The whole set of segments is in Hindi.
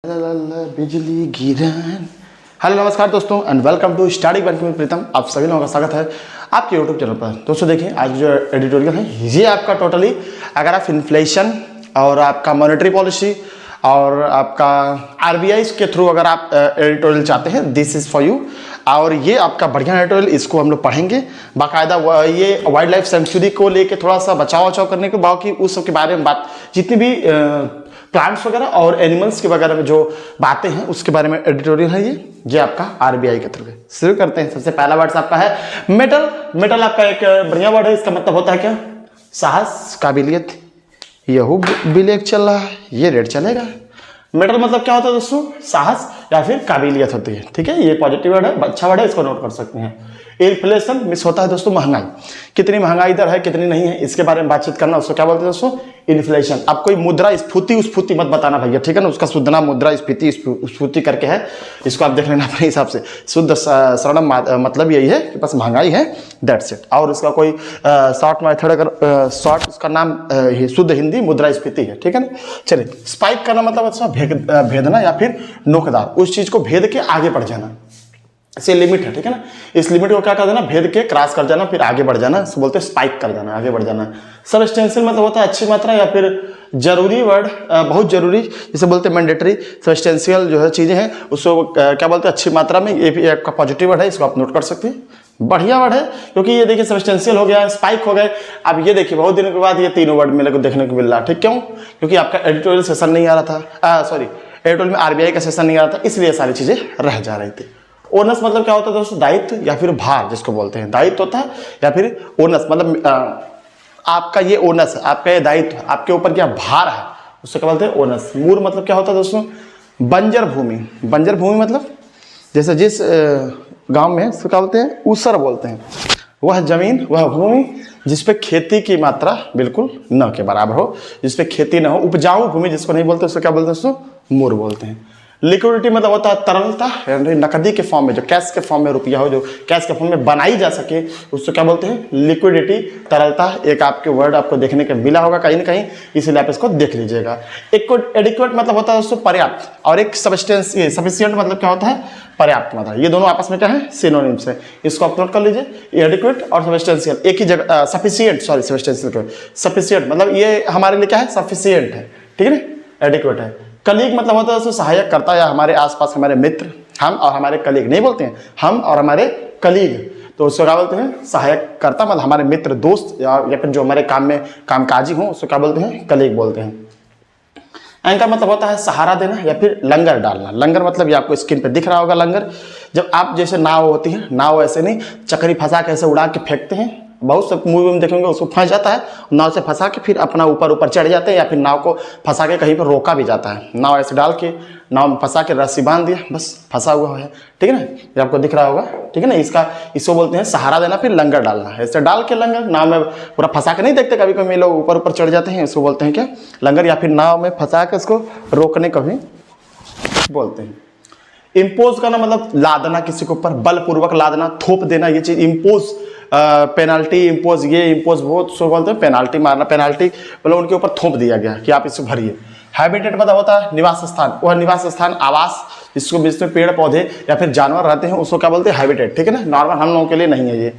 बिजली गिरन। हेलो नमस्कार दोस्तों and welcome to Study Banking में प्रीतम। आप सभी लोगों का स्वागत है आपके यूट्यूब चैनल पर। दोस्तों देखिए आज जो एडिटोरियल है ये आपका टोटली, अगर आप इन्फ्लेशन और आपका मॉनेटरी पॉलिसी और आपका आरबीआई के थ्रू अगर आप एडिटोरियल चाहते हैं, दिस इज़ फॉर यू। और ये आपका बढ़िया एडिटोरियल, इसको हम लोग पढ़ेंगे बाकायदा। ये वाइल्ड लाइफ सेंचुरी को लेके थोड़ा सा बचाव करने के, बाकी उस सब के बारे में बात, जितनी भी प्लांट्स वगैरह और एनिमल्स के वगैरह में जो बातें हैं उसके बारे में एडिटोरियल है ये आपका आरबीआई के थ्रू है। शुरू करते हैं। सबसे पहला वर्ड आपका है मेटल। मेटल आपका एक बढ़िया वर्ड है। इसका मतलब होता है क्या? साहस, काबिलियत। यहू ब्लैक चल रहा है, ये रेड चलेगा। मेटल मतलब क्या होता है दोस्तों? साहस या फिर काबिलियत होती है। ठीक है, ये पॉजिटिव वर्ड है, अच्छा वर्ड है, इसको नोट कर सकते हैं। इन्फ्लेशन मिस होता है दोस्तों महंगाई। कितनी महंगाई इधर है, कितनी नहीं है, इसके बारे में बातचीत करना, उसको क्या बोलते हैं दोस्तों? इन्फ्लेशन। अब कोई मुद्रा स्फूर्ति मत बताना भैया, ठीक है ना? उसका शुद्ध नाम मुद्रा स्फूर्ति करके है, इसको आप देख लेना अपने हिसाब से। शुद्ध सरल मतलब यही है कि बस महंगाई है, दैट्स इट। और इसका कोई शॉर्ट मेथड, अगर शॉर्ट उसका नाम शुद्ध हिंदी मुद्रास्फीति है, ठीक है ना? चलिए, स्पाइक करना मतलब अच्छा भेदना या फिर नोकदार, उस चीज को भेद के आगे बढ़ जाना। से लिमिट है, ठीक है ना? इस लिमिट को क्या कर देना? भेद के क्रॉस कर जाना, फिर आगे बढ़ जाना, इसको बोलते हैं स्पाइक कर जाना, आगे बढ़ जाना। सबस्टेंशियल मतलब होता है अच्छी मात्रा या फिर जरूरी वर्ड, बहुत जरूरी, जिसे बोलते हैं मैंडेटरी। सबस्टेंशियल जो है चीजें हैं उसको क्या बोलते हैं? अच्छी मात्रा में। ये भी आपका पॉजिटिव वर्ड है, इसको आप नोट कर सकते हैं। बढ़िया वर्ड है, क्योंकि ये देखिए सबस्टेंशियल हो गया, स्पाइक हो गए। अब ये देखिए बहुत दिनों के बाद ये तीनों वर्ड मेरे को देखने को मिल रहा है। ठीक, क्यों? क्योंकि आपका एडिटोरियल सेशन नहीं आ रहा था, सॉरी एडिटोरियल में आरबीआई का सेशन नहीं आ रहा था, इसलिए सारी चीजें रह जा रही थी। ओनस मतलब क्या होता है दोस्तों? दायित्व या फिर भार, जिसको बोलते हैं दायित्व होता है, या फिर ओनस मतलब आपका ये ओनस है, आपका ये दायित्व, आपके ऊपर क्या भार है, उसको क्या बोलते हैं? ओनस। मूर मतलब क्या होता है दोस्तों? बंजर भूमि। बंजर भूमि मतलब जैसे जिस गांव में उसको क्या बोलते हैं? ऊसर बोलते हैं। वह जमीन, वह भूमि जिसपे खेती की मात्रा बिल्कुल न के बराबर हो, जिसपे खेती न हो, उपजाऊ भूमि जिसको नहीं बोलते, उसको क्या बोलते हैं दोस्तों? मूर बोलते हैं। लिक्विडिटी मतलब होता है तरलता, नकदी के फॉर्म में, जो कैश के फॉर्म में रुपया हो, जो कैश के फॉर्म में बनाई जा सके, उसको क्या बोलते हैं? लिक्विडिटी, तरलता। एक आपके वर्ड आपको देखने को मिला होगा कहीं ना कहीं, इसलिए आप इसको देख लीजिएगा। एडिक्वेट मतलब होता है दोस्तों पर्याप्त, और एक सफिशिएंट मतलब क्या होता है? पर्याप्त मतलब। ये दोनों आपस में क्या है? सिनोनिम्स है, इसको आप नोट कर लीजिए। एडिक्वेट और सफिशिएंशियल एक ही जगह, सफिशिएंट, सॉरी सफिशिएंशियल, सफिशिएंट मतलब ये हमारे लिए क्या है? सफिशिएंट है, ठीक है ना? एडिक्वेट है। कलीग मतलब होता है दोस्तों सहायक करता, या हमारे आसपास हमारे मित्र, हम और हमारे कलीग नहीं बोलते हैं, हम और हमारे कलीग, तो उसको क्या बोलते हैं? सहायक करता, मतलब हमारे मित्र, दोस्त या फिर जो हमारे काम में कामकाजी हों, उसको क्या बोलते हैं? कलीग बोलते हैं। एंकर मतलब होता है सहारा देना या फिर लंगर डालना। लंगर मतलब ये आपको स्क्रीन पे दिख रहा होगा। लंगर जब आप जैसे नाव होती है, नाव ऐसे नहीं चक्री फंसा के ऐसे उड़ा के फेंकते हैं, बहुत से मूवी में देखेंगे, उसको फंस जाता है, नाव से फंसा के फिर अपना ऊपर चढ़ जाते हैं, या फिर नाव को फंसा के कहीं पर रोका भी जाता है। नाव ऐसे डाल के नाव में फंसा के रस्सी बांध दिया, बस फंसा हुआ है, ठीक है ना? ये आपको दिख रहा होगा, ठीक है ना? इसको बोलते हैं सहारा देना, फिर लंगर डालना। ऐसे डाल के लंगर, नाव में पूरा फंसा के नहीं देखते, कभी कभी लोग ऊपर चढ़ जाते हैं, इसको बोलते हैं क्या? लंगर, या फिर नाव में फंसा के उसको रोकने को भी बोलते हैं। इम्पोज करना मतलब लादना, किसी के ऊपर बलपूर्वक लादना, थोप देना, ये चीज इम्पोज। पेनाल्टी, इम्पोज ये, इम्पोज वो, सो बोलते हैं पेनाल्टी मारना। पेनाल्टी मतलब उनके ऊपर थोप दिया गया कि आप इसको भरिए। हैबिटेट मतलब होता है निवास स्थान, वह निवास स्थान, आवास, जिसमें पेड़ पौधे या फिर जानवर रहते हैं, उसको क्या बोलते हैं? हैबिटेट, ठीक है ना? नॉर्मल हम लोगों के लिए नहीं है ये।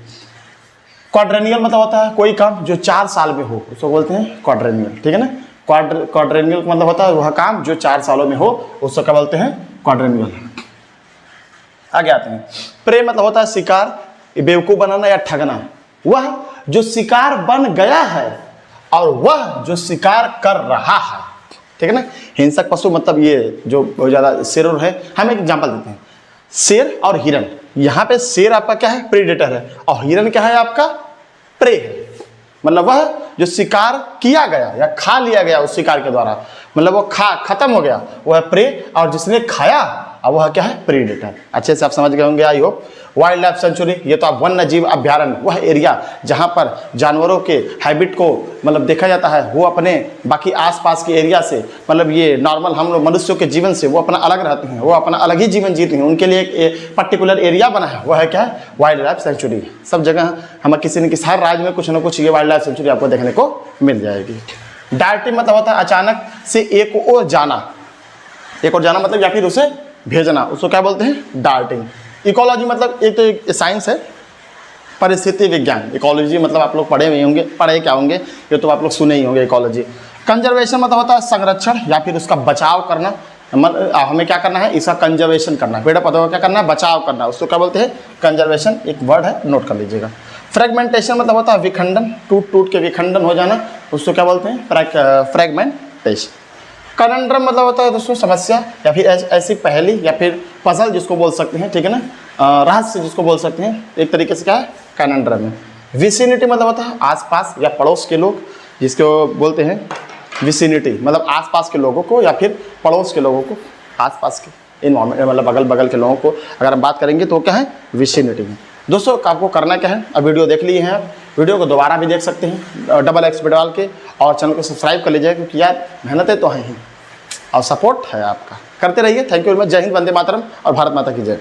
क्वाड्रेनियल मतलब होता है कोई काम जो 4 साल में हो, उसको बोलते हैं क्वाड्रेनियल, ठीक है ना? क्वाड्रेनियल मतलब होता है वह काम जो 4 सालों में हो, उसको क्या बोलते हैं? क्वाड्रेनियल। आगे आते हैं। प्रे मतलब होता है शिकार, बेवकूफ बनाना या ठगना। वह जो शिकार बन गया है और वह जो शिकार कर रहा है, ठीक है ना? हिंसक पशु मतलब ये जो बहुत ज्यादा शेर है। हम एक एग्जांपल देते हैं, शेर और हिरन। यहाँ पे शेर आपका क्या है? प्रेडेटर है, और हिरन क्या है? आपका प्रे है। मतलब वह जो शिकार किया गया या खा लिया गया उस शिकार के द्वारा, मतलब वो खत्म हो गया, वह प्रे, और जिसने खाया अब वह क्या है? प्रेडेटर। अच्छे से आप समझ गए होंगे, I hope. Wild life sanctuary, ये तो आप वन्य जीव अभ्यारण्य, वह एरिया जहाँ पर जानवरों के हैबिट को मतलब देखा जाता है, वो अपने बाकी आसपास के एरिया से, मतलब ये नॉर्मल हम लोग मनुष्यों के जीवन से वो अपना अलग रहते हैं, वो अपना अलग ही जीवन जीते हैं, उनके लिए एक पर्टिकुलर एरिया बना है, वह है क्या है? Wild life sanctuary. सब जगह हम किसी न किसी हर राज्य में कुछ न कुछ ये वाइल्ड लाइफ सेंचुरी आपको देखने को मिल जाएगी। डायरेक्टिव मतलब होता है अचानक से एक ओर जाना, एक और जाना मतलब या फिर उसे भेजना, उसको क्या बोलते हैं, डार्टिंग। इकोलॉजी मतलब एक तो एक साइंस है, परिस्थिति विज्ञान। इकोलॉजी मतलब आप लोग पढ़े हुए होंगे, पढ़े क्या होंगे, ये तो आप लोग सुने ही होंगे इकोलॉजी। कंजर्वेशन मतलब होता है संरक्षण या फिर उसका बचाव करना। हमें क्या करना है, इसका कंजर्वेशन करना है, पेड़ पौधों का क्या करना है, बचाव करना, उसको क्या बोलते हैं, कंजर्वेशन। एक वर्ड है, नोट कर लीजिएगा। फ्रेगमेंटेशन मतलब होता है विखंडन, टूट टूट के विखंडन हो जाना, उसको क्या बोलते हैं, फ्रेगमेंटेशन। कनंड्रम मतलब होता है दोस्तों समस्या या फिर ऐसी पहेली या फिर पजल जिसको बोल सकते हैं, ठीक है ना, रहस्य जिसको बोल सकते हैं, एक तरीके से क्या है, कनंड्रम है। विसिनिटी मतलब होता है आसपास या पड़ोस के लोग, जिसको बोलते हैं विसिनिटी, मतलब आसपास के लोगों को या फिर पड़ोस के लोगों को, आसपास के इन्वायरमेंट मतलब अगल बगल के लोगों को अगर हम बात करेंगे तो क्या है, विसिनिटी में। दोस्तों आपको करना क्या है, अब वीडियो देख लिए हैं आप, वीडियो को दोबारा भी देख सकते हैं डबल एक्स डाल के, और चैनल को सब्सक्राइब कर लीजिएगा, क्योंकि यार मेहनतें तो हैं ही और सपोर्ट है आपका, करते रहिए। Thank you very much. जय हिंद, वंदे मातरम और भारत माता की जय।